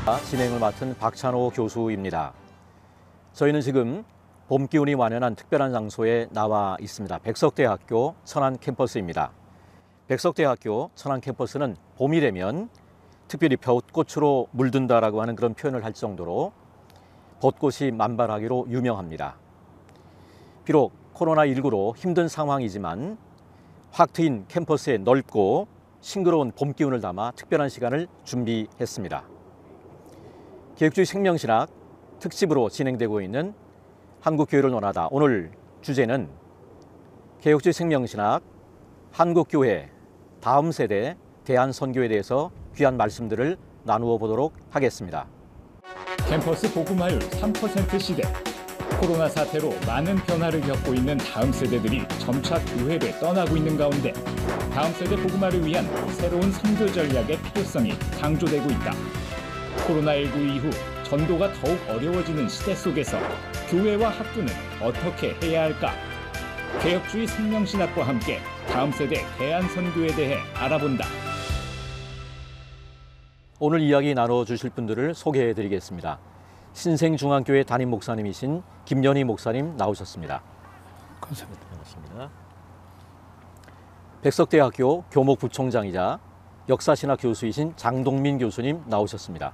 진행을 맡은 박찬호 교수입니다. 저희는 지금 봄 기운이 완연한 특별한 장소에 나와 있습니다. 백석대학교 천안 캠퍼스입니다. 백석대학교 천안 캠퍼스는 봄이 되면 특별히 벚꽃으로 물든다라고 하는 그런 표현을 할 정도로 벚꽃이 만발하기로 유명합니다. 비록 코로나19로 힘든 상황이지만 확 트인 캠퍼스에 넓고 싱그러운 봄 기운을 담아 특별한 시간을 준비했습니다. 개혁주의 생명신학 특집으로 진행되고 있는 한국교회를 논하다. 오늘 주제는 개혁주의 생명신학 한국교회 다음 세대 대안선교에 대해서 귀한 말씀들을 나누어 보도록 하겠습니다. 캠퍼스 복음화율 3% 시대. 코로나 사태로 많은 변화를 겪고 있는 다음 세대들이 점차 교회를 떠나고 있는 가운데 다음 세대 복음화를 위한 새로운 선교 전략의 필요성이 강조되고 있다. 코로나19 이후 전도가 더욱 어려워지는 시대 속에서 교회와 학교는 어떻게 해야 할까? 개혁주의 생명신학과 함께 다음 세대 대안선교에 대해 알아본다. 오늘 이야기 나눠주실 분들을 소개해드리겠습니다. 신생중앙교회 담임 목사님이신 김연희 목사님 나오셨습니다. 반갑습니다. 백석대학교 교목부총장이자 역사신학 교수이신 장동민 교수님 나오셨습니다.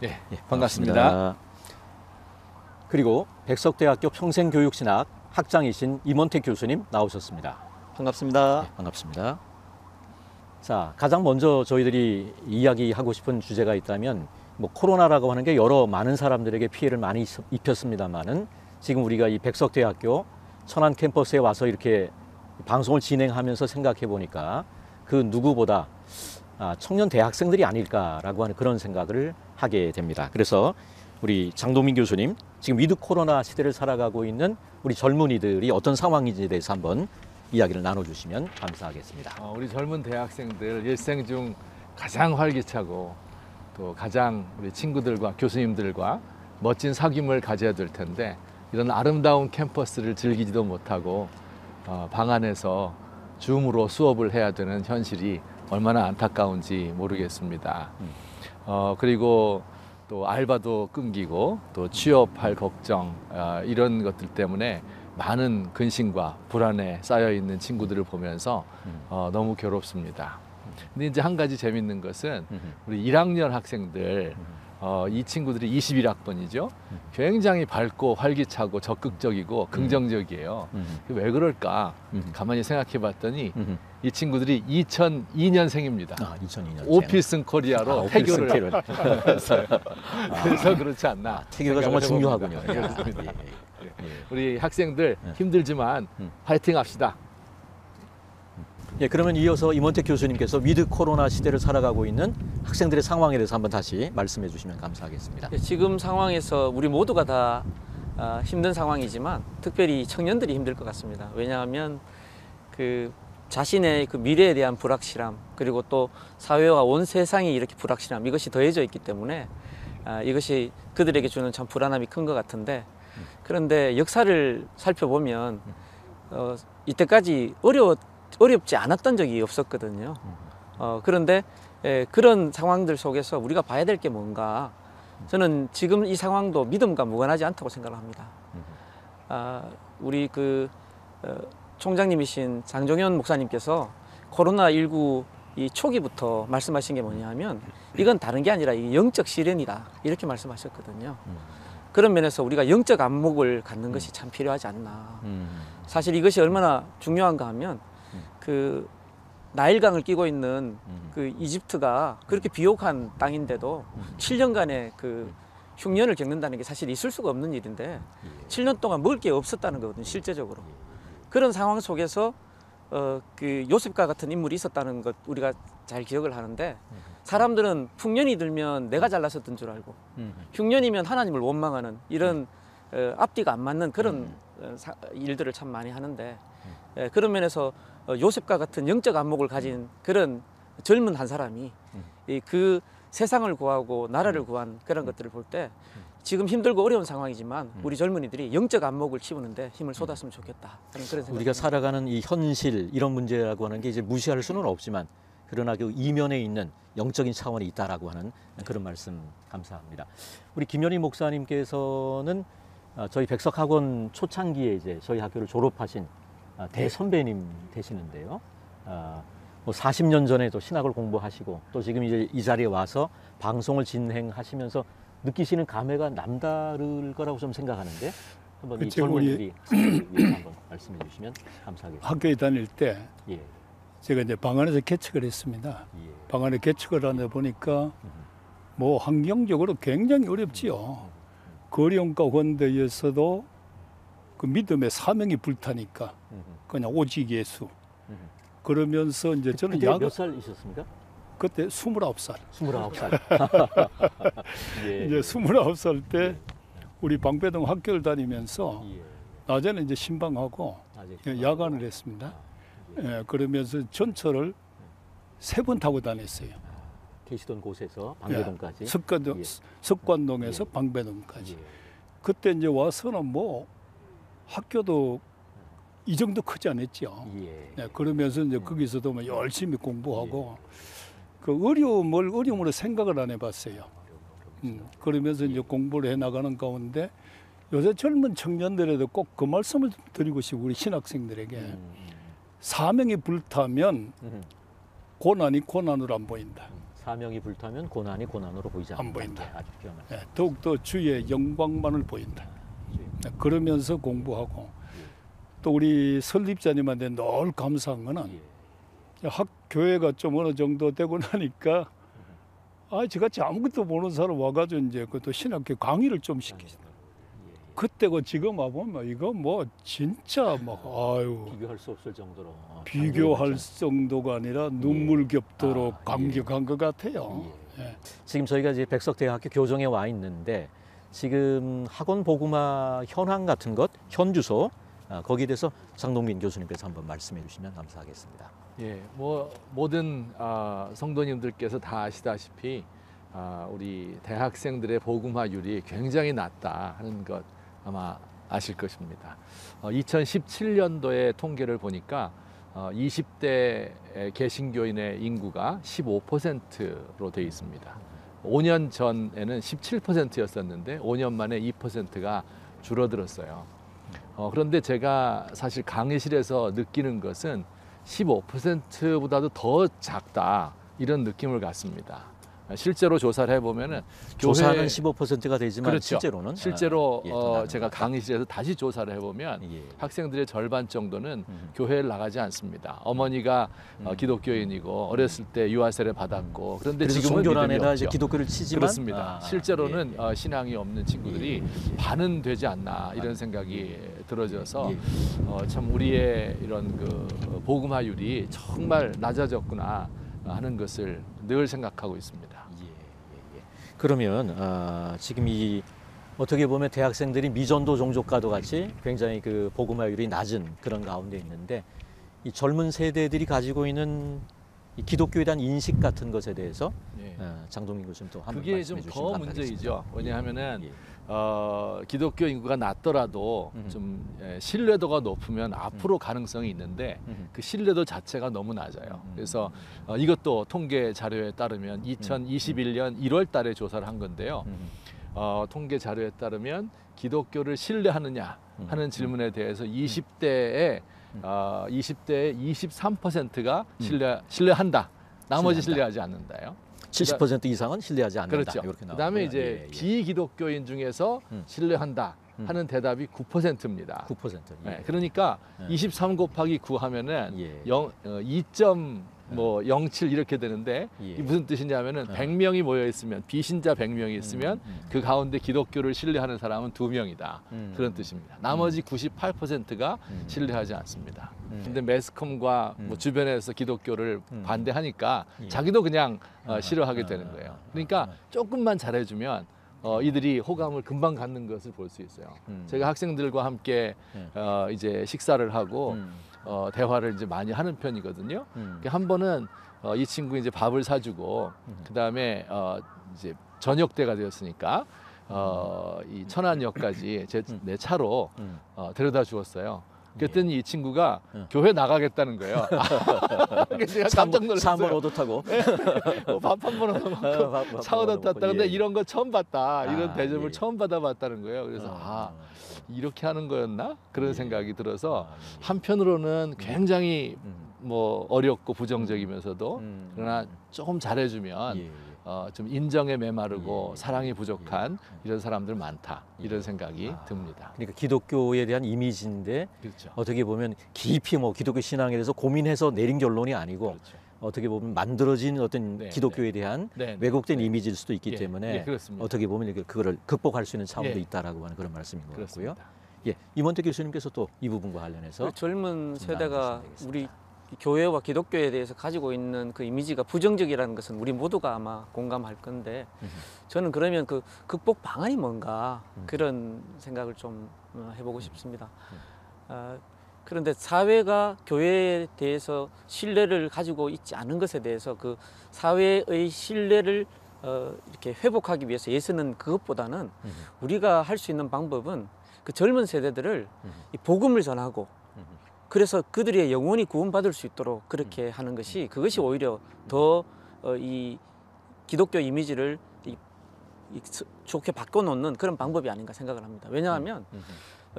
예, 반갑습니다. 그리고 백석대학교 평생교육신학 학장이신 임원택 교수님 나오셨습니다. 반갑습니다. 네, 반갑습니다. 자, 가장 먼저 저희들이 이야기하고 싶은 주제가 있다면 코로나라고 하는 게 여러 많은 사람들에게 피해를 많이 입혔습니다만은 지금 우리가 이 백석대학교 천안 캠퍼스에 와서 이렇게 방송을 진행하면서 생각해 보니까 그 누구보다 청년 대학생들이 아닐까라고 하는 그런 생각을 하게 됩니다. 그래서 우리 장동민 교수님, 지금 위드 코로나 시대를 살아가고 있는 우리 젊은이들이 어떤 상황인지에 대해서 한번 이야기를 나눠주시면 감사하겠습니다. 우리 젊은 대학생들 일생 중 가장 활기차고 또 가장 우리 친구들과 교수님들과 멋진 사귐을 가져야 될 텐데 이런 아름다운 캠퍼스를 즐기지도 못하고 방 안에서 줌으로 수업을 해야 되는 현실이 얼마나 안타까운지 모르겠습니다. 그리고 또 알바도 끊기고 또 취업할 걱정 이런 것들 때문에 많은 근심과 불안에 쌓여 있는 친구들을 보면서 너무 괴롭습니다. 근데 이제 한 가지 재밌는 것은 우리 1학년 학생들 이 친구들이 21학번이죠. 굉장히 밝고 활기차고 적극적이고 긍정적이에요. 왜 그럴까? 가만히 생각해 봤더니 이 친구들이 2002년생입니다. 2002년생. 오피슨 코리아로 태교를 했어요. 그래서 그렇지 않나. 태교가 정말 중요하군요. 그렇습니다. 우리 학생들 힘들지만 파이팅 합시다. 예, 그러면 이어서 임원택 교수님께서 위드 코로나 시대를 살아가고 있는 학생들의 상황에 대해서 한번 다시 말씀해 주시면 감사하겠습니다. 지금 상황에서 우리 모두가 다 힘든 상황이지만 특별히 청년들이 힘들 것 같습니다. 왜냐하면 그 자신의 그 미래에 대한 불확실함, 그리고 또 사회와 온 세상이 이렇게 불확실함, 이것이 더해져 있기 때문에 이것이 그들에게 주는 참 불안함이 큰 것 같은데, 그런데 역사를 살펴보면 이때까지 어렵지 않았던 적이 없었거든요. 그런데 그런 상황들 속에서 우리가 봐야 될 게 뭔가, 저는 지금 이 상황도 믿음과 무관하지 않다고 생각을 합니다. 우리 총장님이신 장종현 목사님께서 코로나19 이 초기부터 말씀하신 게 뭐냐면 이건 다른 게 아니라 이 영적 시련이다, 이렇게 말씀하셨거든요. 그런 면에서 우리가 영적 안목을 갖는 것이 참 필요하지 않나. 사실 이것이 얼마나 중요한가 하면 그 나일강을 끼고 있는 그 이집트가 그렇게 비옥한 땅인데도 7년간의 그 흉년을 겪는다는 게 사실 있을 수가 없는 일인데 7년 동안 먹을 게 없었다는 거거든요, 실제적으로. 그런 상황 속에서 그 요셉과 같은 인물이 있었다는 것 우리가 잘 기억을 하는데, 사람들은 풍년이 들면 내가 잘났었던 줄 알고 흉년이면 하나님을 원망하는 이런 앞뒤가 안 맞는 그런 일들을 참 많이 하는데, 그런 면에서 요셉과 같은 영적 안목을 가진 그런 젊은 한 사람이 그 세상을 구하고 나라를 구한 그런 것들을 볼 때 지금 힘들고 어려운 상황이지만 우리 젊은이들이 영적 안목을 키우는데 힘을 쏟았으면 좋겠다, 그런 생각. 우리가 살아가는 이 현실, 이런 문제라고 하는 게 이제 무시할 수는 없지만 그러나 그 이면에 있는 영적인 차원이 있다라고 하는 그런 말씀 감사합니다. 우리 김현희 목사님께서는 저희 백석학원 초창기에 이제 저희 학교를 졸업하신 대선배님 되시는데요. 뭐 40년 전에 또 신학을 공부하시고 또 지금 이제 이 자리에 와서 방송을 진행하시면서 느끼시는 감회가 남다를 거라고 좀 생각하는데 한번 이 젊은이들이 한번 말씀해 주시면 감사하겠습니다. 학교에 다닐 때 예. 제가 이제 방 안에서 개척을 했습니다. 예. 방 안에 개척을 하다 보니까 뭐 환경적으로 굉장히 어렵지요. 그 어려움 가운데에서도 그 믿음의 사명이 불타니까 그냥 오직 예수. 그러면서 이제 저는 그때 몇 살이셨습니까? 그때 29살. 29살. 예. 이제 29살 때 우리 방배동 학교를 다니면서 예. 낮에는 이제 신방하고 아직 야간을 했습니다. 예, 그러면서 전철을 3번 타고 다녔어요. 계시던 곳에서 방배동까지. 예. 석관동에서 예. 방배동까지. 예. 그때 이제 와서는 뭐 학교도 이 정도 크지 않았죠. 예. 네, 그러면서 이제 거기서도 뭐 열심히 공부하고 그 어려움으로 생각을 안 해봤어요. 그러면서 이제 공부를 해 나가는 가운데 요새 젊은 청년들에도 꼭 그 말씀을 드리고 싶고 우리 신학생들에게 사명이 불타면 고난이 고난으로 안 보인다. 사명이 불타면 고난이 고난으로 보이지 않는다. 안 보인다. 아주 뛰어난. 네, 더욱더 주의 영광만을 보인다. 네, 그러면서 공부하고 또 우리 설립자님한테 늘 감사한 거는 학교회가 좀 어느 정도 되고 나니까 저같이 아무것도 모르는 사람 와가지고 이제 그것도 신학교 강의를 좀 시키시다. 그때고 지금 와보면 이거 뭐 진짜 막 비교할 수 없을 정도로 비교할 정도가 아니라 눈물겹도록 감격한 것 같아요. 예. 지금 저희가 이제 백석대학교 교정에 와 있는데 지금 학원 복음화 현황 같은 것 현주소 거기에 대해서 장동민 교수님께서 한번 말씀해 주시면 감사하겠습니다. 예, 뭐 모든 성도님들께서 다 아시다시피 우리 대학생들의 복음화율이 굉장히 낮다 하는 것 아마 아실 것입니다. 2017년도에 통계를 보니까 20대 개신교인의 인구가 15%로 되어 있습니다. 5년 전에는 17%였었는데 5년 만에 2%가 줄어들었어요. 그런데 제가 사실 강의실에서 느끼는 것은 15%보다도 더 작다 이런 느낌을 갖습니다. 실제로 조사를 해보면은 조사는 15%가 되지만 그렇죠. 실제로 제가 강의실에서 다시 조사를 해보면 학생들의 절반 정도는 교회를 나가지 않습니다. 어머니가 기독교인이고 어렸을 때 유아세례 받았고 그런데 지금은 종교란에다 이제 기독교를 치지만 그렇습니다. 실제로는 신앙이 없는 친구들이 반은 되지 않나 이런 생각이 들어져서 참 우리의 이런 그 복음화율이 정말 낮아졌구나 하는 것을 늘 생각하고 있습니다. 그러면 지금 이 어떻게 보면 대학생들이 미전도 종족과도 같이 굉장히 그 복음화율이 낮은 그런 가운데 있는데 이 젊은 세대들이 가지고 있는 이 기독교에 대한 인식 같은 것에 대해서 장동민 교수님 또 한번 그게 좀 더 문제이죠. 왜냐하면은 기독교 인구가 낮더라도 좀 신뢰도가 높으면 앞으로 가능성이 있는데 그 신뢰도 자체가 너무 낮아요. 그래서 이것도 통계 자료에 따르면 2021년 1월 달에 조사를 한 건데요. 통계 자료에 따르면 기독교를 신뢰하느냐 하는 질문에 대해서 20대의 23%가 신뢰한다. 나머지 신뢰하지 않는다요. 70% 이상은 신뢰하지 않는다. 그렇죠. 이렇게 나오고요. 그다음에 이제 비기독교인 중에서 신뢰한다 하는 대답이 9%입니다. 9%. 그러니까 23 곱하기 9 하면은 2.07 이렇게 되는데 이게 무슨 뜻이냐면은 100명이 모여 있으면 비신자 100명이 있으면 그 가운데 기독교를 신뢰하는 사람은 2명이다. 그런 뜻입니다. 나머지 98%가 신뢰하지 않습니다. 근데 매스컴과 뭐 주변에서 기독교를 반대하니까 자기도 그냥 싫어하게 되는 거예요. 그러니까 조금만 잘해주면 이들이 호감을 금방 갖는 것을 볼 수 있어요. 제가 학생들과 함께 이제 식사를 하고 대화를 이제 많이 하는 편이거든요. 한 번은 이 친구 이제 밥을 사주고 그 다음에 이제 저녁 때가 되었으니까 이 천안역까지 내 차로 데려다 주었어요. 그랬더니 이 친구가 교회 나가겠다는 거예요. 그래서 제가 깜짝 놀랐어요. 차 한번 얻어 타고 밥 한 번 얻어먹고 차 얻어 탔다. 근데 이런 거 처음 봤다. 이런 대접을 예. 처음 받아봤다는 거예요. 그래서 이렇게 하는 거였나? 그런 생각이 들어서 한편으로는 굉장히 뭐 어렵고 부정적이면서도 그러나 조금 잘해주면 예. 좀 인정에 메마르고 사랑이 부족한 이런 사람들 많다. 이런 생각이 듭니다. 그러니까 기독교에 대한 이미지인데 그렇죠. 어떻게 보면 깊이 뭐 기독교 신앙에 대해서 고민해서 내린 결론이 아니고 그렇죠. 어떻게 보면 만들어진 어떤 네, 기독교에 대한 네, 네, 왜곡된 네. 이미지일 수도 있기 예, 때문에 예, 그렇습니다. 어떻게 보면 이렇게 그거를 극복할 수 있는 차원도 예. 있다라고 하는 그런 말씀인 것 같고요. 그렇습니다. 예, 임원택 교수님께서 또 이 부분과 관련해서 그 젊은 좀 세대가 나눠주시면 되겠습니다. 우리 교회와 기독교에 대해서 가지고 있는 그 이미지가 부정적이라는 것은 우리 모두가 아마 공감할 건데 저는 그러면 그 극복 방안이 뭔가 그런 생각을 좀 해보고 싶습니다. 그런데 사회가 교회에 대해서 신뢰를 가지고 있지 않은 것에 대해서 그 사회의 신뢰를 이렇게 회복하기 위해서 예서는 그것보다는 우리가 할 수 있는 방법은 그 젊은 세대들을 이 복음을 전하고 그래서 그들의 영혼이 구원받을 수 있도록 그렇게 하는 것이 그것이 오히려 더 이 기독교 이미지를 좋게 바꿔놓는 그런 방법이 아닌가 생각을 합니다. 왜냐하면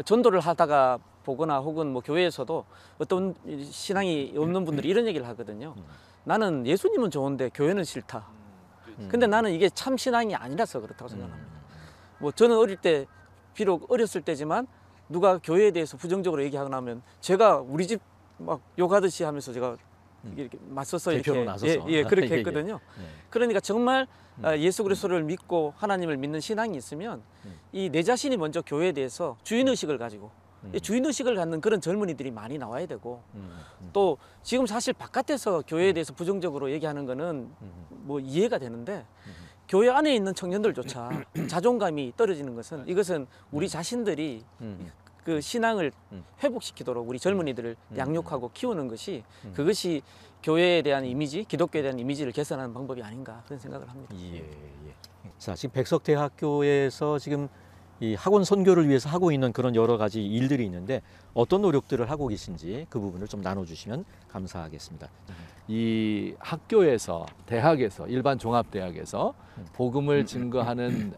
전도를 하다가 보거나 혹은 뭐 교회에서도 어떤 신앙이 없는 분들이 이런 얘기를 하거든요. 나는 예수님은 좋은데 교회는 싫다. 근데 나는 이게 참 신앙이 아니라서 그렇다고 생각합니다. 뭐 저는 어릴 때 비록 어렸을 때지만 누가 교회에 대해서 부정적으로 얘기하거나 하면 제가 우리 집 막 욕하듯이 하면서 제가 이렇게 맞서서 대표로 이렇게 나서서. 그렇게 예, 예. 했거든요. 예. 그러니까 정말 예수 그리스도를 믿고 하나님을 믿는 신앙이 있으면 이 내 자신이 먼저 교회에 대해서 주인의식을 가지고 이 주인의식을 갖는 그런 젊은이들이 많이 나와야 되고 또 지금 사실 바깥에서 교회에 대해서 부정적으로 얘기하는 거는 뭐 이해가 되는데 교회 안에 있는 청년들조차 자존감이 떨어지는 것은 이것은 우리 자신들이 그 신앙을 회복시키도록 우리 젊은이들을 양육하고 키우는 것이 그것이 교회에 대한 이미지, 기독교에 대한 이미지를 개선하는 방법이 아닌가 그런 생각을 합니다. 예, 예. 자, 지금 백석대학교에서 지금 이 학원 선교를 위해서 하고 있는 그런 여러 가지 일들이 있는데 어떤 노력들을 하고 계신지 그 부분을 좀 나눠주시면 감사하겠습니다. 이 학교에서 대학에서 일반 종합대학에서 복음을 증거하는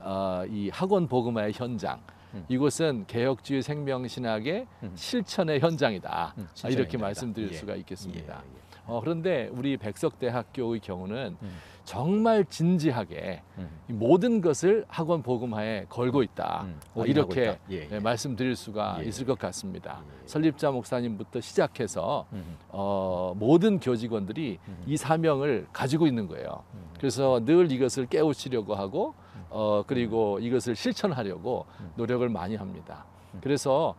이 학원 복음화의 현장 이곳은 개혁주의 생명신학의 실천의 현장이다. 이렇게 말씀드릴 수가 있겠습니다. 그런데 우리 백석대학교의 경우는 정말 진지하게 이 모든 것을 학원 복음화에 걸고 있다. 이렇게 말씀드릴 수가 있을 것 같습니다. 설립자 목사님부터 시작해서 모든 교직원들이 이 사명을 가지고 있는 거예요. 그래서 늘 이것을 깨우치려고 하고 그리고 이것을 실천하려고 노력을 많이 합니다. 그래서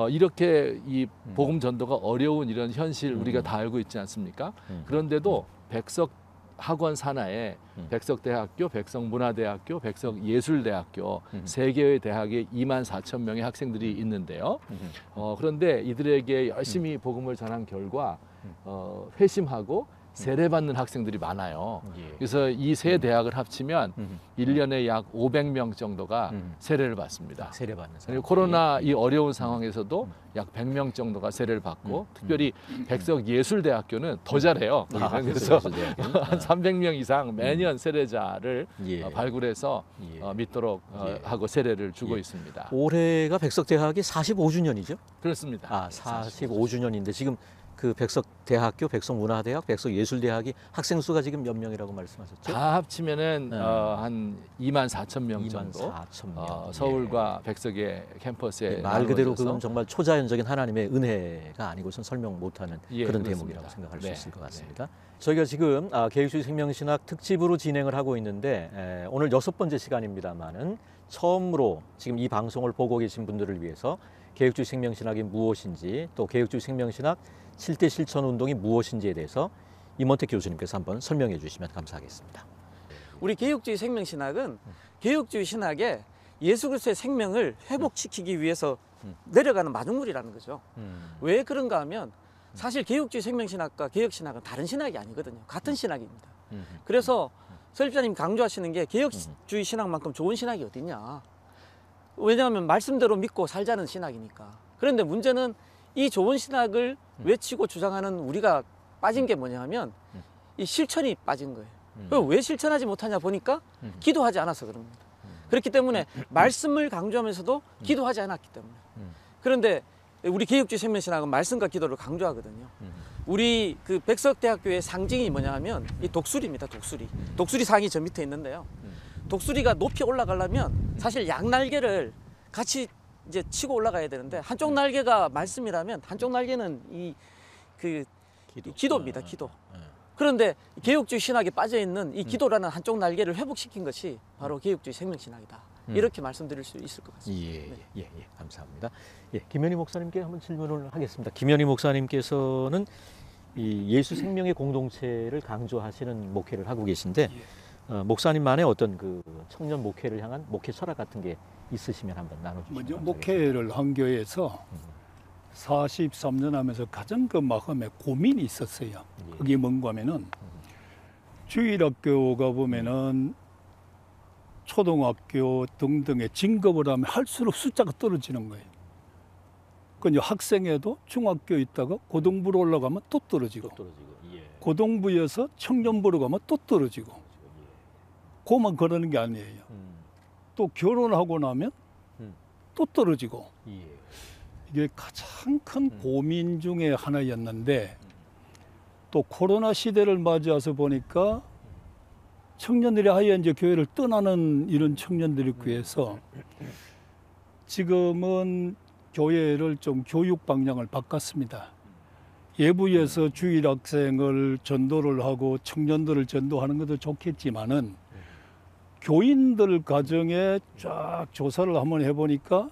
이렇게 이 복음 전도가 어려운 이런 현실 우리가 다 알고 있지 않습니까? 그런데도 백석 학원 산하에 백석대학교, 백석문화대학교, 백석예술대학교 세 개의 대학에 24,000명의 학생들이 있는데요. 그런데 이들에게 열심히 복음을 전한 결과 회심하고 세례받는 학생들이 많아요. 그래서 이 세 대학을 합치면 1년에 약 500명 정도가 세례를 받습니다. 세례받는 사람. 그리고 코로나 이 어려운 상황에서도 약 100명 정도가 세례를 받고 특별히 백석예술대학교는 더 잘해요. 그래서 한 300명 이상 매년 세례자를 발굴해서 믿도록 하고 세례를 주고 있습니다. 올해가 백석대학이 45주년이죠? 그렇습니다. 45주년인데 지금 그 백석대학교, 백석문화대학, 백석예술대학이 학생 수가 지금 몇 명이라고 말씀하셨죠? 다 합치면은 한 24,000명 정도. 24,000명. 서울과 백석의 캠퍼스에 말 그대로 나누어져서. 그건 정말 초자연적인 하나님의 은혜가 아니고선 설명 못하는 그런 그렇습니다. 대목이라고 생각할 수 네, 있을 것 같습니다. 저희가 지금 개혁주의 생명신학 특집으로 진행을 하고 있는데 오늘 6번째 시간입니다만은 처음으로 지금 이 방송을 보고 계신 분들을 위해서 개혁주의 생명신학이 무엇인지 또 개혁주의 생명신학 7대 실천 운동이 무엇인지에 대해서 임원택 교수님께서 한번 설명해 주시면 감사하겠습니다. 우리 개혁주의 생명신학은 개혁주의 신학에 예수 그리스도의 생명을 회복시키기 위해서 내려가는 마중물이라는 거죠. 왜 그런가 하면 사실 개혁주의 생명신학과 개혁신학은 다른 신학이 아니거든요. 같은 신학입니다. 그래서 설립자님 강조하시는 게 개혁주의 신학만큼 좋은 신학이 어딨냐. 왜냐하면 말씀대로 믿고 살자는 신학이니까. 그런데 문제는 이 좋은 신학을 외치고 주장하는 우리가 빠진 게 뭐냐 하면 이 실천이 빠진 거예요. 그럼 왜 실천하지 못하냐 보니까 기도하지 않아서 그럽니다. 그렇기 때문에 말씀을 강조하면서도 기도하지 않았기 때문에. 그런데 우리 개혁주의 생명신학은 말씀과 기도를 강조하거든요. 우리 그 백석대학교의 상징이 뭐냐 하면 이 독수리입니다. 독수리. 독수리 상이 저 밑에 있는데요. 독수리가 높이 올라가려면 사실 양날개를 같이 이제 치고 올라가야 되는데 한쪽 날개가 말씀이라면 한쪽 날개는 이 그 기도입니다. 기도. 그런데 개혁주의 신학에 빠져 있는 이 기도라는 한쪽 날개를 회복시킨 것이 바로 개혁주의 생명신학이다. 이렇게 말씀드릴 수 있을 것 같습니다. 예, 감사합니다. 예, 김현희 목사님께 한번 질문을 하겠습니다. 김현희 목사님께서는 이 예수 생명의 공동체를 강조하시는 목회를 하고 계신데 목사님만의 어떤 그 청년 목회를 향한 목회 철학 같은 게 있으시면 한번 나눠주시면 감사하겠습니다. 목회를 한 교회에서 43년 하면서 가장 그 마음에 고민이 있었어요. 그게 뭔가 하면은 주일학교가 보면은 초등학교 등등의 진급을 하면 할수록 숫자가 떨어지는 거예요. 그러니까 학생회도 중학교 있다가 고등부로 올라가면 또 떨어지고, 고등부에서 청년부로 가면 또 떨어지고, 그만 그러는 게 아니에요. 또 결혼하고 나면 또 떨어지고. 이게 가장 큰 고민 중에 하나였는데 또 코로나 시대를 맞이해서 보니까 청년들이 아예 이제 교회를 떠나는 이런 청년들이 구해서 지금은 교회를 좀 교육 방향을 바꿨습니다. 예부에서 주일 학생을 전도를 하고 청년들을 전도하는 것도 좋겠지만은 교인들 가정에 쫙 조사를 한번 해보니까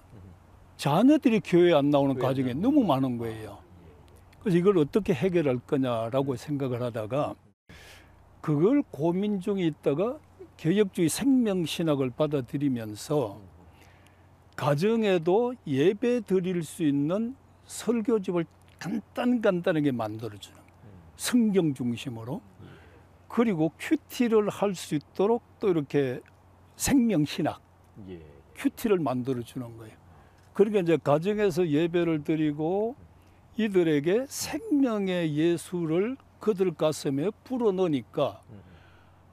자녀들이 교회에 안 나오는 가정이 너무 많은 거예요. 그래서 이걸 어떻게 해결할 거냐라고 생각을 하다가 그걸 고민 중에 있다가 개혁주의 생명신학을 받아들이면서 가정에도 예배 드릴 수 있는 설교집을 간단하게 만들어주는 성경 중심으로 그리고 큐티를 할 수 있도록 또 이렇게 생명신학 큐티를 만들어주는 거예요. 그러니까 이제 가정에서 예배를 드리고 이들에게 생명의 예수를 그들 가슴에 불어넣으니까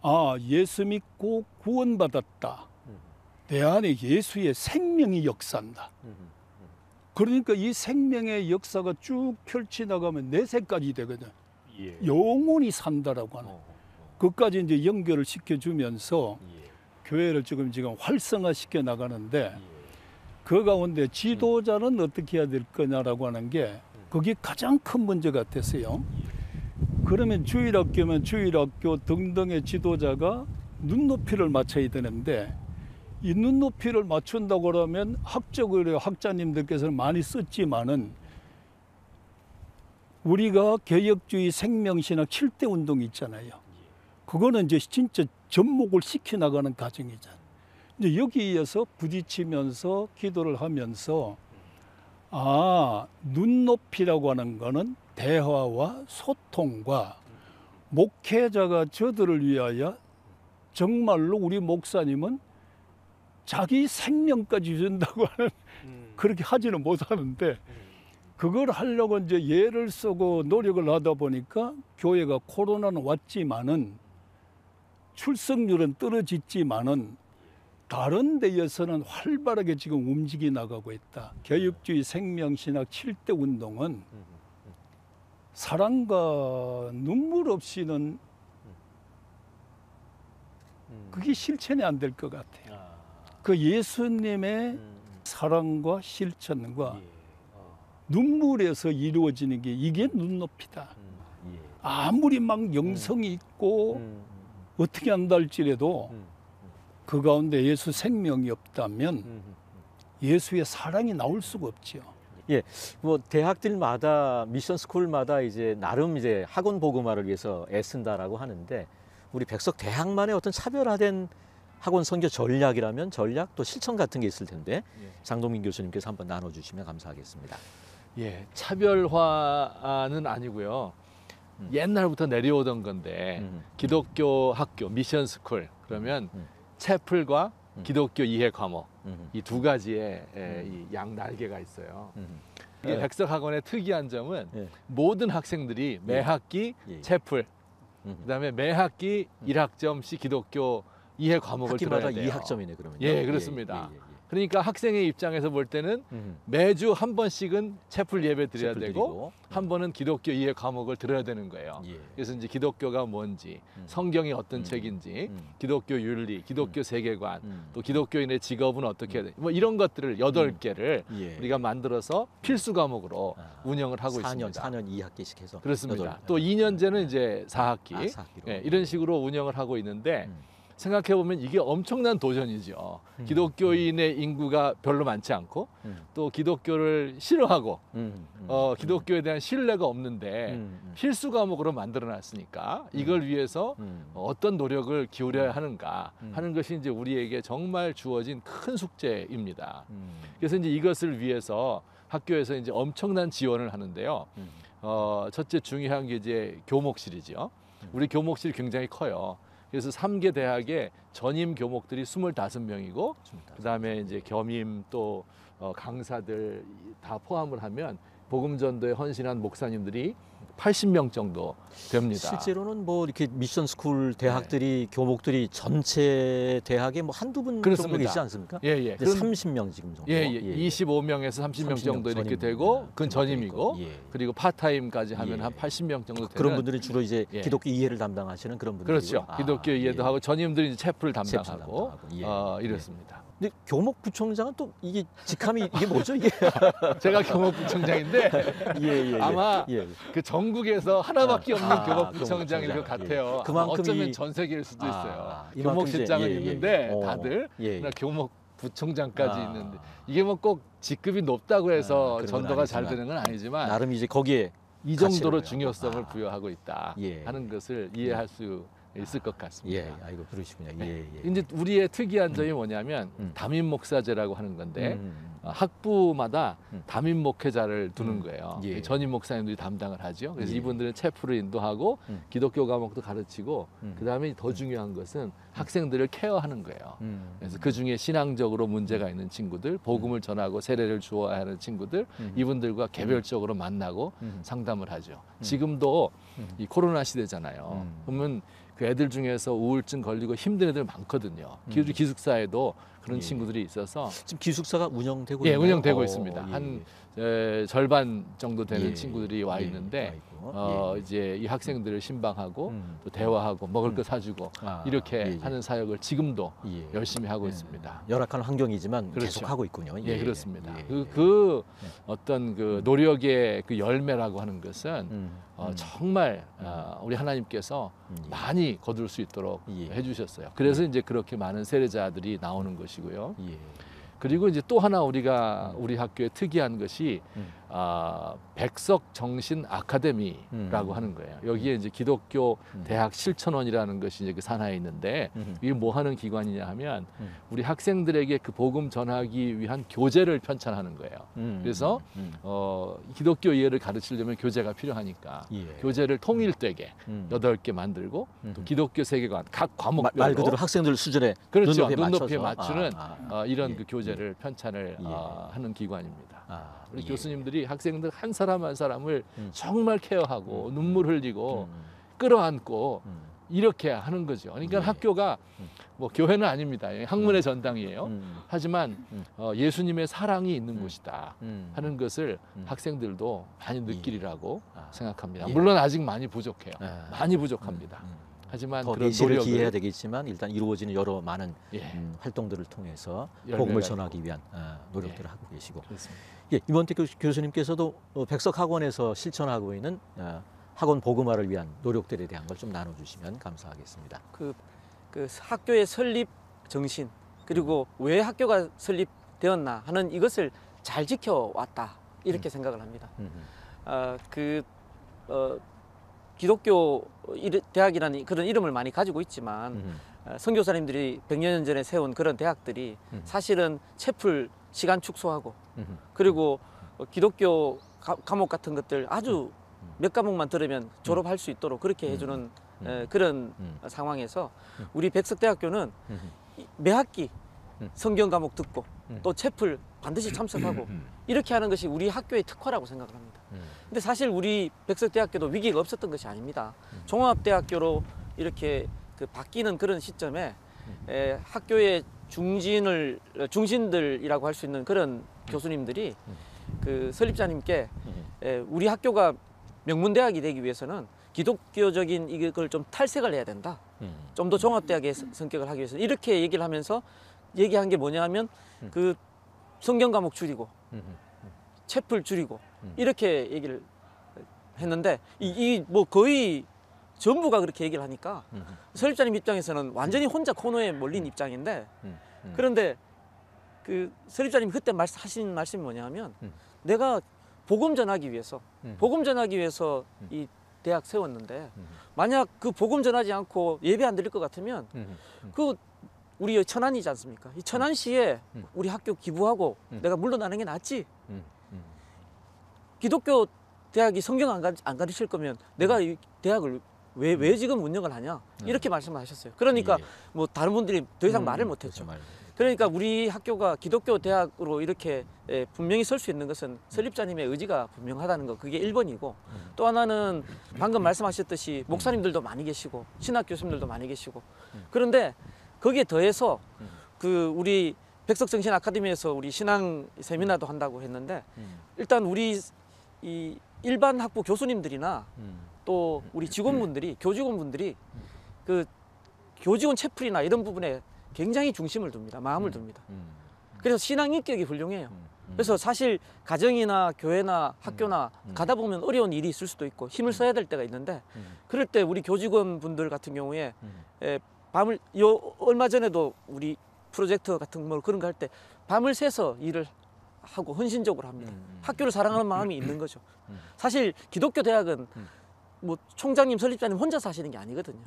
아, 예수 믿고 구원받았다. 내 안에 예수의 생명이 역사한다. 그러니까 이 생명의 역사가 쭉 펼쳐나가면 내세까지 되거든. 영원히 산다라고 하는. 그것까지 이제 연결을 시켜주면서 교회를 지금 활성화시켜 나가는데 그 가운데 지도자는 어떻게 해야 될 거냐라고 하는 게 그게 가장 큰 문제 같았어요. 그러면 주일학교면 주일학교 등등의 지도자가 눈높이를 맞춰야 되는데 이 눈높이를 맞춘다고 그러면 학적으로 학자님들께서는 많이 썼지만은 우리가 개혁주의 생명신학 7대 운동이 있잖아요. 그거는 이제 진짜 접목을 시켜나가는 과정이잖아요. 이제 여기에서 부딪히면서 기도를 하면서 아, 눈높이라고 하는 거는 대화와 소통과 목회자가 저들을 위하여 정말로 우리 목사님은 자기 생명까지 준다고 하는 그렇게 하지는 못하는데 그걸 하려고 이제 예를 쓰고 노력을 하다 보니까 교회가 코로나는 왔지만은 출석률은 떨어졌지만은 다른 데에서는 활발하게 지금 움직이 나가고 있다. 개혁주의 생명신학 7대 운동은 사랑과 눈물 없이는 그게 실천이 안 될 것 같아요. 그 예수님의 사랑과 실천과 눈물에서 이루어지는 게 이게 눈높이다. 아무리 막 영성이 있고 어떻게 한다 할지라도 그 가운데 예수 생명이 없다면 예수의 사랑이 나올 수가 없지요. 예, 뭐 대학들마다 미션 스쿨마다 이제 나름 이제 학원 복음화를 위해서 애쓴다라고 하는데 우리 백석 대학만의 어떤 차별화된 학원 선교 전략이라면 전략 또 실천 같은 게 있을 텐데 장동민 교수님께서 한번 나눠주시면 감사하겠습니다. 예, 차별화는 아니고요. 옛날부터 내려오던 건데 기독교 학교 미션 스쿨 그러면 채플과 기독교 이해 과목 이 두 가지의 이 양 날개가 있어요. 이게 백석학원의 특이한 점은 예. 모든 학생들이 매 학기 예. 채플, 그다음에 매 학기 1학점씩 기독교 이해 과목을 들어야 학기마다 돼요. 2학점이네 그러면. 예, 그렇습니다. 그러니까 학생의 입장에서 볼 때는 매주 한 번씩은 채플 예배 드려야 되고 한 번은 기독교 이해 과목을 들어야 되는 거예요. 예. 그래서 이제 기독교가 뭔지, 성경이 어떤 책인지, 기독교 윤리, 기독교 세계관, 또 기독교인의 직업은 어떻게 해야 돼? 뭐 이런 것들을 8개를 예. 우리가 만들어서 필수 과목으로 운영을 하고 4년, 있습니다. 4년 2학기씩 해서. 그렇습니다. 또 2년제는 이제 4학기, 4학기로. 예, 이런 식으로 운영을 하고 있는데 생각해 보면 이게 엄청난 도전이죠. 기독교인의 인구가 별로 많지 않고 또 기독교를 싫어하고 기독교에 대한 신뢰가 없는데 필수 과목으로 만들어 놨으니까 이걸 위해서 어떤 노력을 기울여야 하는가 하는 것이 이제 우리에게 정말 주어진 큰 숙제입니다. 그래서 이제 이것을 위해서 학교에서 이제 엄청난 지원을 하는데요. 첫째 중요한 게 이제 교목실이죠. 우리 교목실이 굉장히 커요. 그래서 3개 대학의 전임 교목들이 25명이고 그다음에 이제 겸임 또 강사들 다 포함을 하면 복음전도에 헌신한 목사님들이 80명 정도 됩니다. 실제로는 뭐 이렇게 미션 스쿨 대학들이 교목들이 전체 대학에 뭐 한두 분 정도 그렇습니다. 계시지 않습니까? 예, 예. 이제 30명 지금 정도. 예, 예. 25명에서 30명 30명 정도 이렇게 전임, 되고 그건 전임이고 예. 그리고 파타임까지 하면 예. 한 80명 정도 되는 그런 분들이 주로 이제 예. 기독교 이해를 담당하시는 그런 분들이고. 그렇죠. 기독교 이해도 예. 하고 전임들이 이제 채플을 채플 담당하고 담당하고. 예. 이렇습니다. 근데 교목부총장은 또 이게 직함이 이게 뭐죠 이게? 제가 교목부총장인데 예. 아마 예. 그 전국에서 하나밖에 없는 아, 교목부총장일 것 교목부총장. 같아요. 예. 그만큼 어쩌면 이- 전 세계일 수도 있어요. 이만큼 교목실장은 이제- 예, 예, 있는데 예. 다들 예. 그러나 교목부총장까지 아. 있는데 이게 뭐 꼭 직급이 높다고 해서 그런 건 전도가 잘 아니지만. 되는 건 아니지만 나름 이제 거기에 이 정도로 가치를 중요성을 하고. 부여하고 있다 예. 하는 것을 이해할 수 있을 것 같습니다. 예, 아이고 그러시군요. 예. 이제 우리의 특이한 점이 뭐냐면 담임 목사제라고 하는 건데 학부마다 담임 목회자를 두는 거예요. 예. 전임 목사님들이 담당을 하죠. 그래서 예. 이분들은 체프를 인도하고 기독교 과목도 가르치고 그다음에 더 중요한 것은 학생들을 케어하는 거예요. 그래서 그 중에 신앙적으로 문제가 있는 친구들, 복음을 전하고 세례를 주어야 하는 친구들, 이분들과 개별적으로 만나고 상담을 하죠. 지금도 이 코로나 시대잖아요. 그러면 그 애들 중에서 우울증 걸리고 힘든 애들 많거든요. 기숙사에도 그런 예. 친구들이 있어서 지금 기숙사가 운영되고 예, 있나요? 운영되고 있습니다. 예. 한 절반 정도 되는 예. 친구들이 와 예. 있는데 와 있고. 예. 이제 이 학생들을 신방하고 또 대화하고 먹을 거 사주고 아, 이렇게 예, 예. 하는 사역을 지금도 예. 열심히 하고 있습니다. 열악한 환경이지만 그렇죠. 계속 하고 있군요. 예, 그렇습니다. 예. 그 어떤 그 노력의 그 열매라고 하는 것은 정말 우리 하나님께서 많이 거둘 수 있도록 예. 해주셨어요. 그래서 이제 그렇게 많은 세례자들이 나오는 것이고요. 예. 그리고 이제 또 하나 우리가 우리 학교에 특이한 것이 백석 정신 아카데미라고 하는 거예요. 여기에 이제 기독교 대학 실천원이라는 것이 이제 그 산하에 있는데 이게 뭐 하는 기관이냐 하면 우리 학생들에게 그 복음 전하기 위한 교재를 편찬하는 거예요. 그래서 기독교 이해를 가르치려면 교재가 필요하니까 예. 교재를 통일되게 8개 만들고 또 기독교 세계관 각 과목별로 말 그대로 학생들 수준에 그렇죠. 눈높이에 눈높이에 맞춰서. 맞추는 이런 예. 그 교재를 편찬을 예. 하는 기관입니다. 우리 예. 교수님들이 학생들 한 사람 한 사람을 정말 케어하고 눈물 흘리고 끌어안고 이렇게 하는 거죠. 그러니까 예. 학교가 뭐 교회는 아닙니다. 학문의 전당이에요. 하지만 예수님의 사랑이 있는 곳이다 하는 것을 학생들도 많이 느끼리라고 생각합니다. 예. 물론 아직 많이 부족해요. 아. 많이 부족합니다. 하지만 더 그런 예시를 노력을 기해야 되겠지만 일단 이루어지는 여러 많은 예. 활동들을 통해서 열매가 복음을 있고. 전하기 위한 노력들을 하고 계시고 그렇습니다. 예, 이번태 교수님께서도 백석학원에서 실천하고 있는 학원 복음화를 위한 노력들에 대한 걸 좀 나눠주시면 감사하겠습니다. 그 학교의 설립 정신 그리고 왜 학교가 설립되었나 하는 이것을 잘 지켜왔다 이렇게 생각을 합니다. 기독교 대학이라는 그런 이름을 많이 가지고 있지만 선교사님들이 100여 년 전에 세운 그런 대학들이 사실은 채플 시간 축소하고 그리고 기독교 과목 같은 것들 아주 몇 과목만 들으면 졸업할 수 있도록 그렇게 해주는 그런 상황에서 우리 백석대학교는 매 학기 성경 과목 듣고 또 채플 반드시 참석하고 이렇게 하는 것이 우리 학교의 특화라고 생각을 합니다. 근데 사실 우리 백석대학교도 위기가 없었던 것이 아닙니다. 종합대학교로 이렇게 그 바뀌는 그런 시점에 학교의 중심들이라고 할 수 있는 그런 교수님들이 그 설립자님께 우리 학교가 명문대학이 되기 위해서는 기독교적인 이걸 좀 탈색을 해야 된다. 좀 더 종합대학의 성격을 하기 위해서 이렇게 얘기를 하면서 얘기한 게 뭐냐면 그 성경 과목 줄이고 채플 줄이고 이렇게 얘기를 했는데 이 뭐 거의 전부가 그렇게 얘기를 하니까 설립자님 입장에서는 완전히 혼자 코너에 몰린 입장인데 그런데 그 설립자님이 그때 하신 말씀이 뭐냐면 내가 복음 전하기 위해서 이 대학 세웠는데 만약 그 복음 전하지 않고 예배 안 드릴 것 같으면 그 우리 천안이지 않습니까? 이 천안시에 우리 학교 기부하고 내가 물러나는 게 낫지. 기독교 대학이 성경 안 가르칠 거면 내가 이 대학을 왜 지금 운영을 하냐 이렇게 말씀을 하셨어요. 그러니까 뭐 다른 분들이 더 이상 말을 못했죠. 그러니까 우리 학교가 기독교 대학으로 이렇게 분명히 설 수 있는 것은 설립자님의 의지가 분명하다는 거, 그게 1번이고 또 하나는 방금 말씀하셨듯이 목사님들도 많이 계시고 신학 교수님들도 많이 계시고 그런데 거기에 더해서 그 우리 백석정신 아카데미에서 우리 신앙 세미나도 한다고 했는데 일단 우리 이 일반 학부 교수님들이나 또 우리 직원분들이 교직원분들이 그 교직원 채플이나 이런 부분에 굉장히 중심을 둡니다. 마음을 둡니다. 그래서 신앙 인격이 훌륭해요. 그래서 사실 가정이나 교회나 학교나 가다 보면 어려운 일이 있을 수도 있고 힘을 써야 될 때가 있는데 그럴 때 우리 교직원분들 같은 경우에 밤을 얼마 전에도 우리 프로젝트 같은 뭐 그런 거 할 때 밤을 새서 일을 하고 헌신적으로 합니다. 학교를 사랑하는 마음이 있는 거죠. 사실 기독교 대학은 뭐 총장님, 설립자님 혼자서 하시는 게 아니거든요.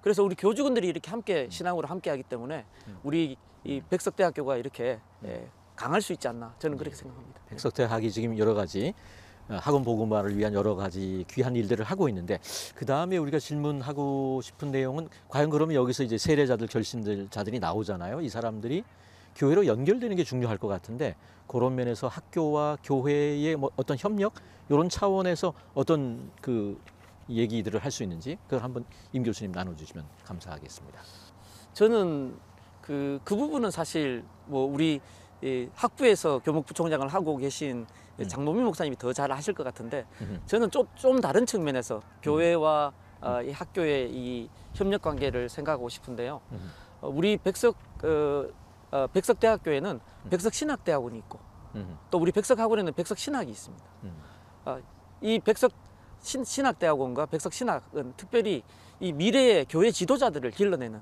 그래서 우리 교직원들이 이렇게 함께 신앙으로 함께 하기 때문에 우리 이 백석대학교가 이렇게 강할 수 있지 않나 저는 그렇게 생각합니다. 백석대학이 지금 여러 가지 학원 복음화를 위한 여러 가지 귀한 일들을 하고 있는데 그 다음에 우리가 질문하고 싶은 내용은 과연 그러면 여기서 이제 세례자들 결신자들이 나오잖아요. 이 사람들이 교회로 연결되는 게 중요할 것 같은데 그런 면에서 학교와 교회의 뭐 어떤 협력 이런 차원에서 어떤 그 얘기들을 할 수 있는지 그걸 한번 임 교수님 나눠주시면 감사하겠습니다. 저는 그 부분은 사실 뭐 우리 학부에서 교목부총장을 하고 계신 장노민 목사님이 더 잘 하실 것 같은데 저는 좀 다른 측면에서 교회와 이 학교의 이 협력 관계를 생각하고 싶은데요. 우리 백석대학교에는 백석신학대학원이 있고 또 우리 백석학원에는 백석신학이 있습니다. 이 백석신학대학원과 백석신학은 특별히 이 미래의 교회 지도자들을 길러내는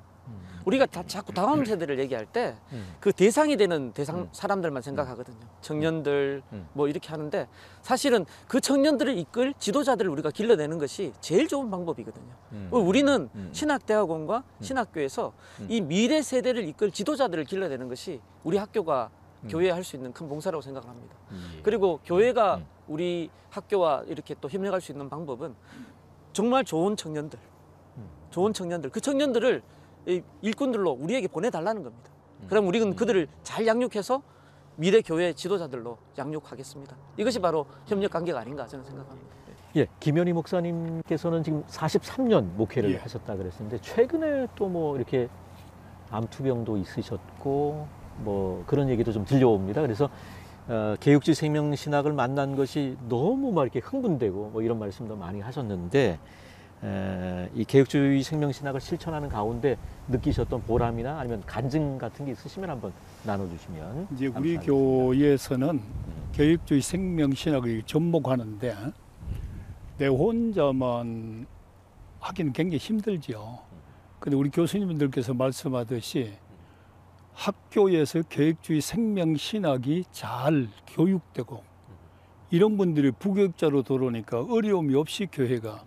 우리가 자꾸 다음 세대를 얘기할 때 그 대상이 되는 사람들만 생각하거든요. 청년들 뭐 이렇게 하는데 사실은 그 청년들을 이끌 지도자들을 우리가 길러내는 것이 제일 좋은 방법이거든요. 우리는 신학대학원과 신학교에서 이 미래 세대를 이끌 지도자들을 길러내는 것이 우리 학교가 교회에 할 수 있는 큰 봉사라고 생각을 합니다. 그리고 교회가 우리 학교와 이렇게 또 협력할 수 있는 방법은 정말 좋은 청년들 그 청년들을 일꾼들로 우리에게 보내달라는 겁니다. 그럼 우리는 그들을 잘 양육해서 미래 교회 지도자들로 양육하겠습니다. 이것이 바로 협력 관계가 아닌가 저는 생각합니다. 예, 김현희 목사님께서는 지금 43년 목회를 예. 하셨다 그랬었는데 최근에 또 뭐 이렇게 암투병도 있으셨고 뭐 그런 얘기도 좀 들려옵니다. 그래서 개육주의 생명신학을 만난 것이 너무 막 이렇게 흥분되고 뭐 이런 말씀도 많이 하셨는데 이 개혁주의 생명신학을 실천하는 가운데 느끼셨던 보람이나 아니면 간증 같은 게 있으시면 한번 나눠주시면 이제 우리 감사하겠습니다. 교회에서는 개혁주의 생명신학을 접목하는데 내 혼자만 하기는 굉장히 힘들죠. 근데 우리 교수님들께서 말씀하듯이 학교에서 개혁주의 생명신학이 잘 교육되고 이런 분들이 부교육자로 들어오니까 어려움이 없이 교회가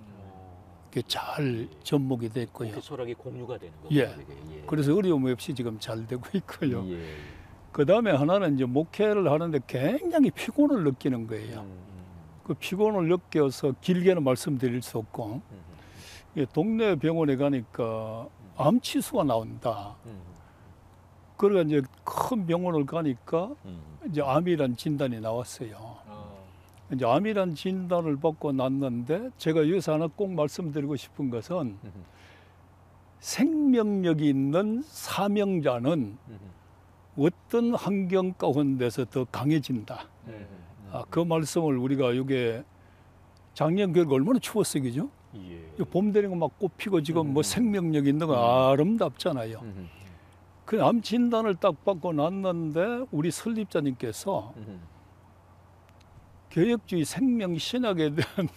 잘 접목이 됐고요. 소락이 공유가 되는 거죠. 예. 그래서 어려움 없이 지금 잘 되고 있고요. 예. 그 다음에 하나는 이제 목회를 하는데 굉장히 피곤을 느끼는 거예요. 그 피곤을 느껴서 길게는 말씀드릴 수 없고 동네 병원에 가니까 암 치수가 나온다. 그러가 이제 큰 병원을 가니까 이제 암이란 진단이 나왔어요. 이제 암이란 진단을 받고 났는데 제가 여기서 하나 꼭 말씀드리고 싶은 것은 생명력이 있는 사명자는 어떤 환경 가운데서 더 강해진다. 그 말씀을 우리가 이게 작년 겨울 얼마나 추웠어요, 그죠? 봄 되니까 막 꽃피고 지금 뭐 생명력 있는 거 아름답잖아요. 그 암 진단을 딱 받고 났는데 우리 설립자님께서 개혁주의 생명신학에 대한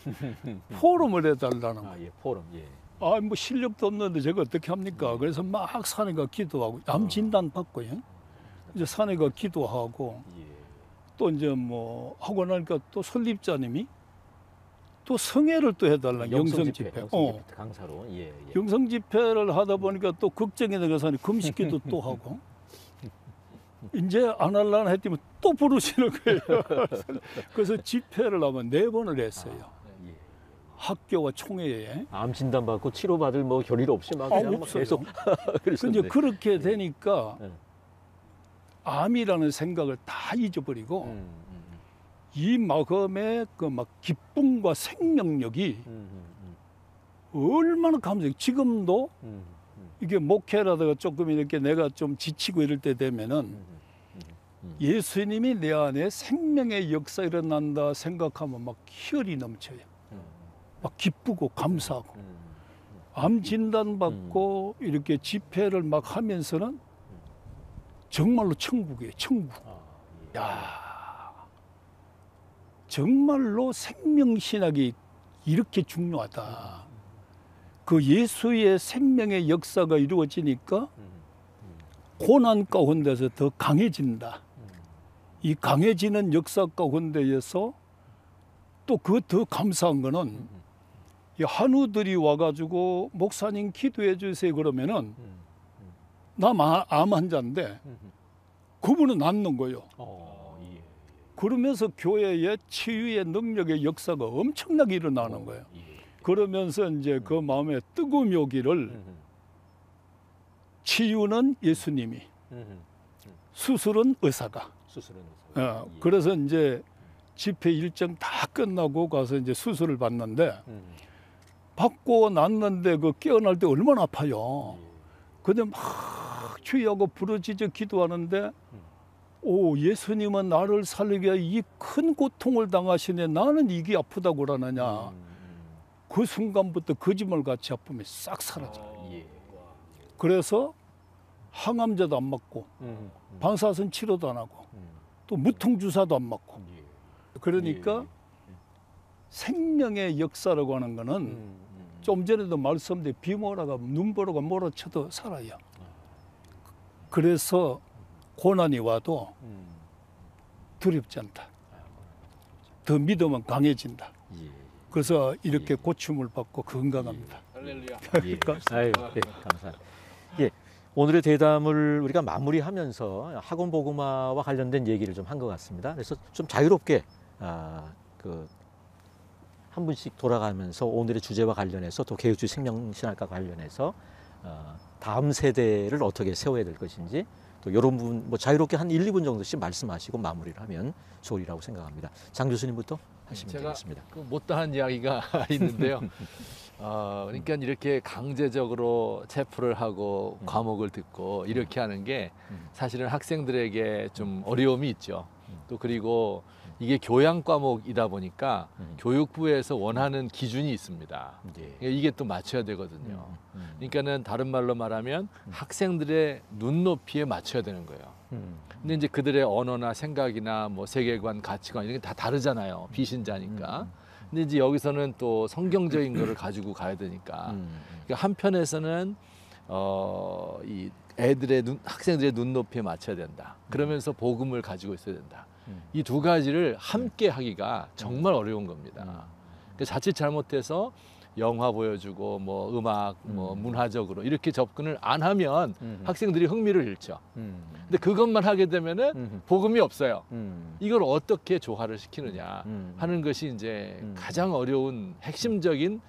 포럼을 해달라는 거예요. 예, 포럼. 예. 뭐 실력도 없는데 제가 어떻게 합니까? 그래서 막 산에 가 기도하고 암 진단 받고요. 이제 산에 가 기도하고 또 이제 뭐 하고 나니까 또 설립자님이 또 성회를 또 해달라. 영성 집회. 강사로. 예, 예. 영성 집회를 하다 보니까 또 걱정이 돼서 금식기도 또 하고 이제 안 하려나 했더니 또 부르시는 거예요. 그래서 집회를 하면 4번을 했어요. 학교와 총회에. 암 진단 받고 치료 받을 뭐 결의도 없이 막 그냥 막 계속 근데 그렇게 되니까 암이라는 생각을 다 잊어버리고 이 마음의 그 막 기쁨과 생명력이 얼마나 감사해요. 지금도 이게 목회라다가 조금 이렇게 내가 좀 지치고 이럴 때 되면은 예수님이 내 안에 생명의 역사 일어난다 생각하면 막 혈이 넘쳐요. 막 기쁘고 감사하고 암 진단 받고 이렇게 집회를 막 하면서는 정말로 천국이에요. 천국. 야, 정말로 생명신학이 이렇게 중요하다. 그 예수의 생명의 역사가 이루어지니까 고난 가운데서 더 강해진다. 이 강해지는 역사 가운데에서 또 그 더 감사한 거는 이 한우들이 와가지고 목사님 기도해 주세요 그러면은 나 암 환자인데 그분은 낫는 거예요. 그러면서 교회의 치유의 능력의 역사가 엄청나게 일어나는 거예요. 그러면서 이제 그 마음에 뜨거움이 오기를 치유는 예수님이, 수술은 의사가. 그래서 이제 집회 일정 다 끝나고 가서 이제 수술을 받는데 받고 났는데 그 깨어날 때 얼마나 아파요. 근데 막 주의하고 부르짖어 기도하는데 오, 예수님은 나를 살리기 위해 이 큰 고통을 당하시네. 나는 이게 아프다고 그러느냐. 그 순간부터 거짓말같이 아픔이 싹 사라져요. 그래서 항암제도 안 맞고 방사선 치료도 안 하고 또 무통주사도 안 맞고 그러니까 생명의 역사라고 하는 거는 좀 전에도 말씀드린 비모라가 눈보라가 몰아쳐도 살아요. 그래서 고난이 와도 두렵지 않다. 더 믿으면 강해진다. 그래서 이렇게 고침을 받고 건강합니다. 할렐루야. 예. 아유, 네, 감사합니다. 예, 오늘의 대담을 우리가 마무리하면서 학원 복음화와 관련된 얘기를 좀 한 것 같습니다. 그래서 좀 자유롭게 한 분씩 돌아가면서 오늘의 주제와 관련해서 또 개혁주의 생명신학과 관련해서 다음 세대를 어떻게 세워야 될 것인지 또 이런 부분 뭐 자유롭게 한 1, 2분 정도씩 말씀하시고 마무리를 하면 좋으리라고 생각합니다. 장 교수님부터 하시면 되겠습니다. 제가 못다한 이야기가 있는데요. 그러니까 이렇게 강제적으로 체포를 하고 과목을 듣고 이렇게 하는 게 사실은 학생들에게 좀 어려움이 있죠. 또 그리고 이게 교양 과목이다 보니까 교육부에서 원하는 기준이 있습니다. 이게 또 맞춰야 되거든요. 그러니까는 다른 말로 말하면 학생들의 눈높이에 맞춰야 되는 거예요. 근데 이제 그들의 언어나 생각이나 뭐 세계관, 가치관 이런 게 다 다르잖아요. 비신자니까. 근데 이제 여기서는 또 성경적인 거를 가지고 가야 되니까. 그러니까 한편에서는 이 학생들의 눈높이에 맞춰야 된다. 그러면서 복음을 가지고 있어야 된다. 이 두 가지를 함께 하기가 정말 어려운 겁니다. 자칫 잘못해서 영화 보여주고 뭐 음악, 뭐 문화적으로 이렇게 접근을 안 하면 학생들이 흥미를 잃죠. 근데 그것만 하게 되면은 복음이 없어요. 이걸 어떻게 조화를 시키느냐 하는 것이 이제 가장 어려운 핵심적인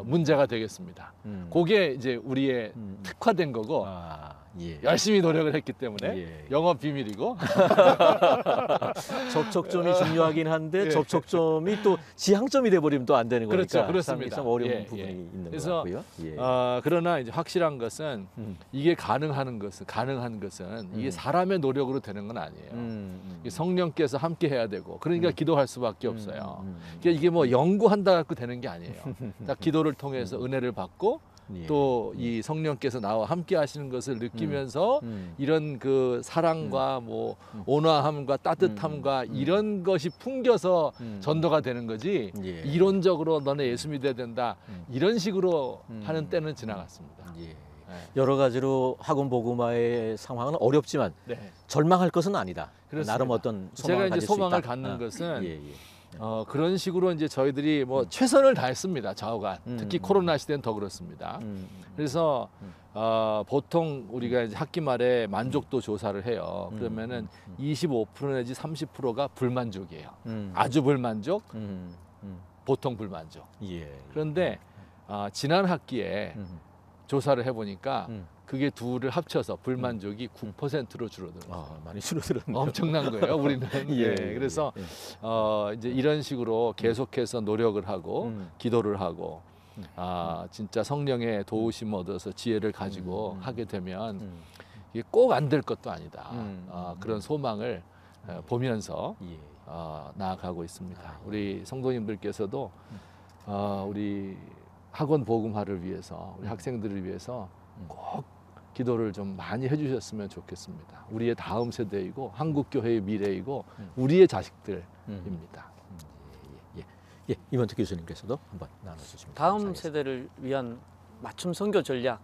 문제가 되겠습니다. 그게 이제 우리의 특화된 거고 예. 열심히 노력을 했기 때문에 예. 영업 비밀이고 접촉점이 중요하긴 한데 예. 접촉점이 또 지향점이 돼버리면 또 안 되는 그렇죠, 거니까 그렇습니다. 참 어려운 예, 부분이 예. 있는 것 그래서, 같고요. 예. 그러나 이제 확실한 것은 음. 이게 가능한 것은 이게 사람의 노력으로 되는 건 아니에요. 이 성령께서 함께 해야 되고 그러니까 기도할 수밖에 없어요. 그러니까 이게 뭐 연구한다 갖고 되는 게 아니에요. 딱 기도를 통해서 은혜를 받고 예. 또 이 성령께서 나와 함께 하시는 것을 느끼면서 이런 그 사랑과 뭐 온화함과 따뜻함과 이런 것이 풍겨서 전도가 되는 거지 예. 이론적으로 너네 예수 믿어야 된다 이런 식으로 하는 때는 지나갔습니다. 예. 네. 여러 가지로 학원 복음화의 상황은 어렵지만 네. 절망할 것은 아니다. 그렇습니다. 나름 어떤 소망을 제가 이제 가질 수 소망을 있다. 갖는 것은 예, 예. 그런 식으로 이제 저희들이 뭐 최선을 다했습니다. 좌우간 특히 코로나 시대는 더 그렇습니다. 그래서 보통 우리가 이제 학기 말에 만족도 조사를 해요. 그러면은 25% 내지 30%가 불만족이에요. 아주 불만족, 보통 불만족. 예. 그런데 지난 학기에 조사를 해보니까 그게 둘을 합쳐서 불만족이 9%로 줄어들었어요. 많이 줄어들었네요. 엄청난 거예요, 우리는. 예, 예, 그래서 이제 이런 식으로 계속해서 노력을 하고 기도를 하고 진짜 성령의 도우심 얻어서 지혜를 가지고 하게 되면 이게 꼭 안 될 것도 아니다. 그런 소망을 보면서 예. 나아가고 있습니다. 우리 성도님들께서도 우리 학원 복음화를 위해서 우리 학생들을 위해서 꼭 기도를 좀 많이 해주셨으면 좋겠습니다. 우리의 다음 세대이고 한국 교회의 미래이고 우리의 자식들입니다. 예, 이원택 교수님께서도 한번 나눠주시면 다음 감사하겠습니다. 세대를 위한 맞춤 선교 전략,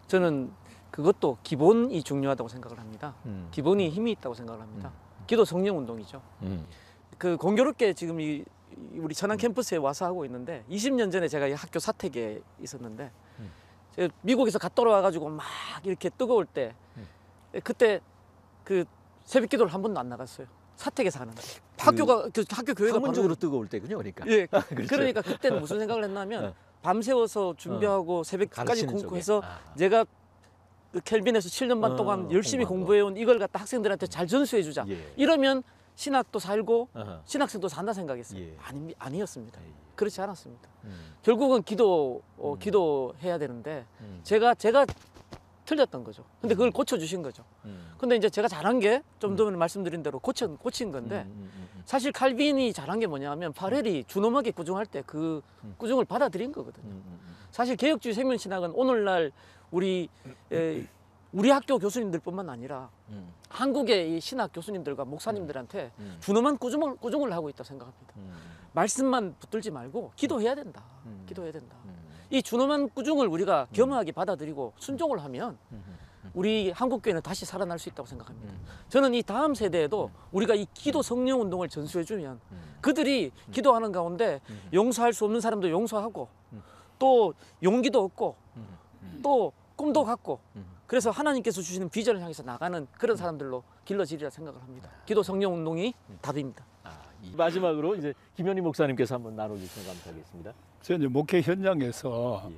저는 그것도 기본이 중요하다고 생각을 합니다. 기본이 힘이 있다고 생각을 합니다. 기도 성령 운동이죠. 그 공교롭게 지금 우리 천안 캠퍼스에 와서 하고 있는데 20년 전에 제가 이 학교 사택에 있었는데 제가 미국에서 갔다 와가지고 막 이렇게 뜨거울 때 그때 그 새벽 기도를 한 번도 안 나갔어요. 사택에서 하는데 학교가 학교 교회가 학문적으로 뜨거울 때군요, 그러니까. 예, 그렇죠. 그러니까 그때는 무슨 생각을 했냐면 밤새워서 준비하고 새벽까지 가르치는 공부해서 쪽에. 내가 그 켈빈에서 7년 반 동안 열심히 공부한 거. 공부해온 이걸 갖다 학생들한테 잘 전수해 주자. 예. 이러면 신학도 살고 어허. 신학생도 산다 생각했어요. 예. 아니었습니다. 예. 그렇지 않았습니다. 결국은 기도해야 되는데 제가 틀렸던 거죠. 근데 그걸 고쳐주신 거죠. 근데 이제 제가 잘한 게 좀 전에 말씀드린 대로 고친 건데 사실 칼빈이 잘한 게 뭐냐면 파렐이 준엄하게 꾸중할 때 그 꾸중을 받아들인 거거든요. 사실 개혁주의 생명신학은 오늘날 우리 학교 교수님들뿐만 아니라 한국의 이 신학 교수님들과 목사님들한테 준엄한 꾸중을 하고 있다고 생각합니다. 말씀만 붙들지 말고 기도해야 된다. 기도해야 된다. 이 준엄한 꾸중을 우리가 겸허하게 받아들이고 순종을 하면 우리 한국교회는 다시 살아날 수 있다고 생각합니다. 저는 이 다음 세대에도 우리가 이 기도 성령 운동을 전수해주면 그들이 기도하는 가운데 용서할 수 없는 사람도 용서하고 또 용기도 얻고 또 꿈도 갖고 그래서 하나님께서 주시는 비전을 향해서 나가는 그런 사람들로 길러지리라 생각을 합니다. 기도 성령 운동이 답입니다. 마지막으로 이제 김현희 목사님께서 한번 나눠주시면 감사하겠습니다. 제가 이제 목회 현장에서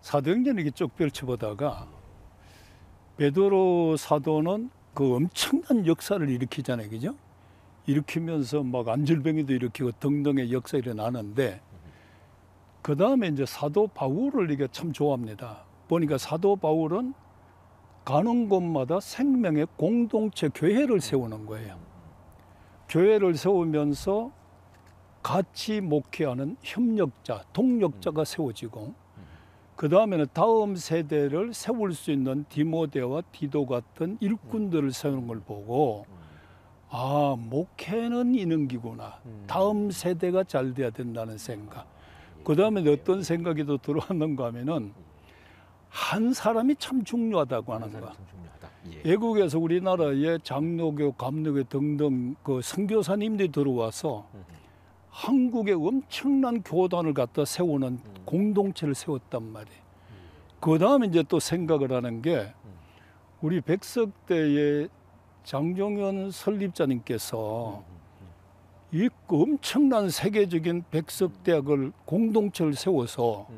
사도행전 이렇게 쭉 펼쳐보다가 베드로 사도는 그 엄청난 역사를 일으키잖아요, 그죠? 일으키면서 막 안질병에도 일으키고 등등의 역사 일어나는데 그 다음에 이제 사도 바울을 이게 참 좋아합니다. 보니까 사도 바울은 가는 곳마다 생명의 공동체 교회를 세우는 거예요. 교회를 세우면서 같이 목회하는 협력자, 동력자가 세워지고 그 다음에는 다음 세대를 세울 수 있는 디모데와 디도 같은 일꾼들을 세우는 걸 보고 아, 목회는 이능기구나. 다음 세대가 잘 돼야 된다는 생각. 그 다음에 어떤 생각이 더 들어왔는가 하면은 한 사람이 참 중요하다고 하는 거야. 외국에서 우리나라에 장로교, 감로교 등등 그 선교사님들이 들어와서 한국에 엄청난 교단을 갖다 세우는 공동체를 세웠단 말이에요. 그 다음에 이제 또 생각을 하는 게 우리 백석대의 장종현 설립자님께서 이 엄청난 세계적인 백석대학을 공동체를 세워서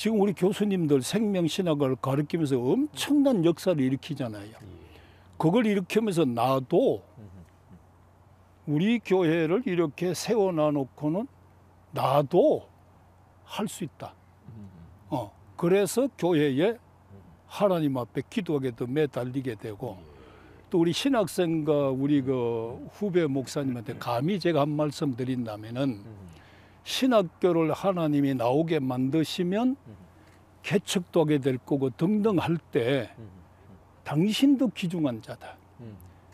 지금 우리 교수님들 생명신학을 가르치면서 엄청난 역사를 일으키잖아요. 그걸 일으키면서 나도 우리 교회를 이렇게 세워놔놓고는 나도 할 수 있다. 그래서 교회에 하나님 앞에 기도하게도 매달리게 되고 또 우리 신학생과 우리 그 후배 목사님한테 감히 제가 한 말씀 드린다면은 신학교를 하나님이 나오게 만드시면 개척도 하게 될 거고 등등 할 때 당신도 귀중한 자다.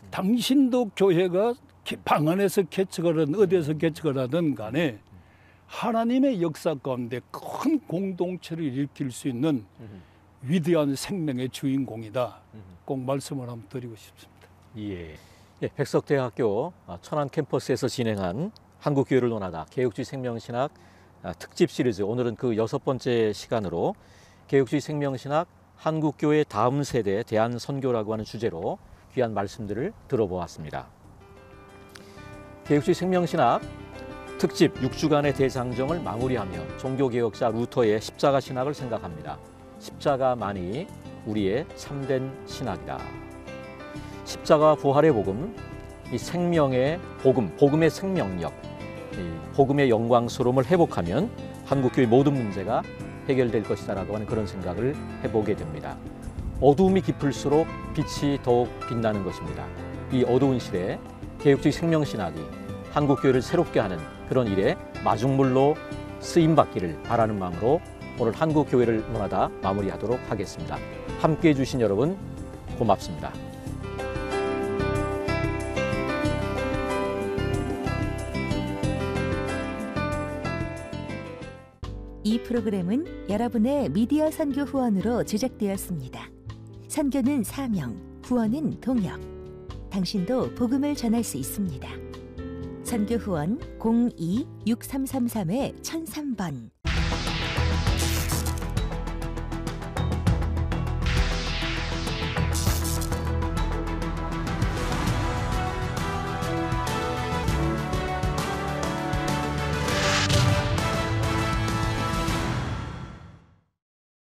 당신도 교회가 방 안에서 개척을 하든 어디에서 개척을 하든 간에 하나님의 역사 가운데 큰 공동체를 일으킬 수 있는 위대한 생명의 주인공이다. 꼭 말씀을 한번 드리고 싶습니다. 예. 백석대학교 천안 캠퍼스에서 진행한 한국교회를 논하다 개혁주의 생명신학 특집 시리즈, 오늘은 그 6번째 시간으로 개혁주의 생명신학 한국교회 다음 세대 대안선교라고 하는 주제로 귀한 말씀들을 들어보았습니다. 개혁주의 생명신학 특집 6주간의 대장정을 마무리하며 종교개혁자 루터의 십자가 신학을 생각합니다. 십자가만이 우리의 참된 신학이다. 십자가와 부활의 복음, 이 생명의 복음, 복음의 생명력, 이 복음의 영광스러움을 회복하면 한국교회 모든 문제가 해결될 것이다라고 하는 그런 생각을 해보게 됩니다. 어두움이 깊을수록 빛이 더욱 빛나는 것입니다. 이 어두운 시대에 개혁주의 생명신학이 한국교회를 새롭게 하는 그런 일에 마중물로 쓰임받기를 바라는 마음으로 오늘 한국교회를 논하다 마무리하도록 하겠습니다. 함께해 주신 여러분 고맙습니다. 이 프로그램은 여러분의 미디어 선교 후원으로 제작되었습니다. 선교는 사명, 후원은 동역. 당신도 복음을 전할 수 있습니다. 선교 후원 02-6333-1003번